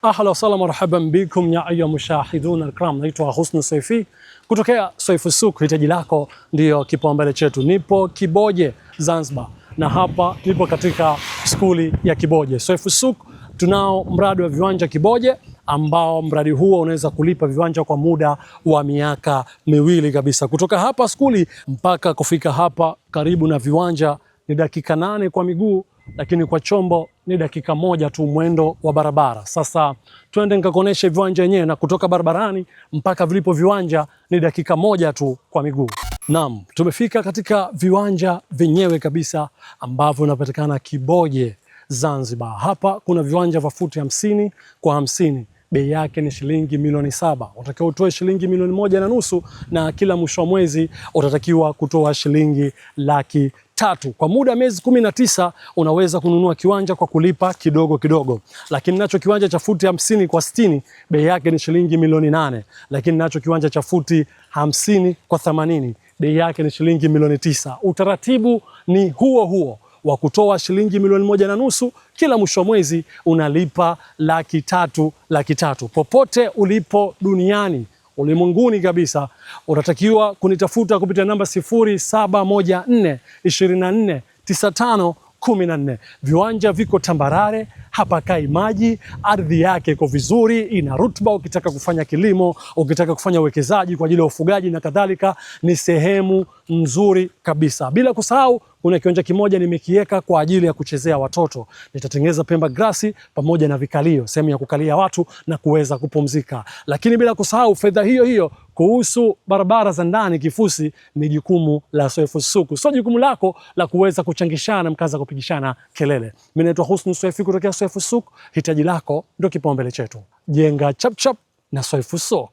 Ahlan wa marhaban bikum ya ayuha mushahiduna alkiram. Naitwa Husnu Swaifi kutokea Swaifu Souk. Hitaji lako ndio kipaumbele chetu. Nipo Kiboje Zanzibar, na hapa nipo katika skuli ya Kiboje. Swaifu Souk tunao mradi wa viwanja Kiboje, ambao mradi huo unaweza kulipa viwanja kwa muda wa miaka miwili kabisa. Kutoka hapa skuli mpaka kufika hapa karibu na viwanja ni dakika 8 kwa miguu, lakini kwa chombo ni dakika 1 tu mwendo wa barabara. Sasa twende nikakuonesha viwanja yenyewe, na kutoka barabarani mpaka vilipo viwanja ni dakika 1 tu kwa miguu. Naam, tumefika katika viwanja vyenyewe kabisa ambavyo vinapatikana Kiboje Zanzibar. Hapa kuna viwanja vya futi 50 kwa 50. Bei yake ni shilingi milioni 7. Unatakiwa utoe shilingi milioni 1.5, na kila mwisho wa mwezi utatakiwa kutoa shilingi 300,000. Kwa muda miezi 19 unaweza kununua kiwanja kwa kulipa kidogo kidogo. Lakini nacho kiwanja cha futi 50 kwa 60 bei yake ni shilingi milioni 8. Lakini nacho kiwanja cha futi 50 kwa 80 bei yake ni shilingi milioni 9. Utaratibu ni huo huo wa kutoa shilingi milioni 1.5, kila mwisho wa mwezi unalipa 300,000. Popote ulipo duniani, ulimwenguni kabisa, unatakiwa kunitafuta kupitia namba 0714249514. Viwanja viko tambarare, hapakai maji, ardhi yake iko vizuri, ina rutuba. Ukitaka kufanya kilimo, ukitaka kufanya uwekezaji kwa ajili ya ufugaji na kadhalika, ni sehemu nzuri kabisa. Bila kusahau kuna kiwanja kimoja nimekiweka kwa ajili ya kuchezea watoto. Nitatengeneza pemba grasi pamoja na vikalio, sehemu ya kukalia watu na kuweza kupumzika. Lakini bila kusahau fedha hiyo hiyo kuhusu barabara za ndani kifusi ni jukumu la Swaifu Souk. Sio jukumu lako la kuweza kuchangishana mkaza kupigishana kelele. Mimi naitwa Husnu Swaifi kutokea Swaifu Souk. Hitaji lako ndio kipaumbele chetu. Jenga chap chap na Swaifu Souk.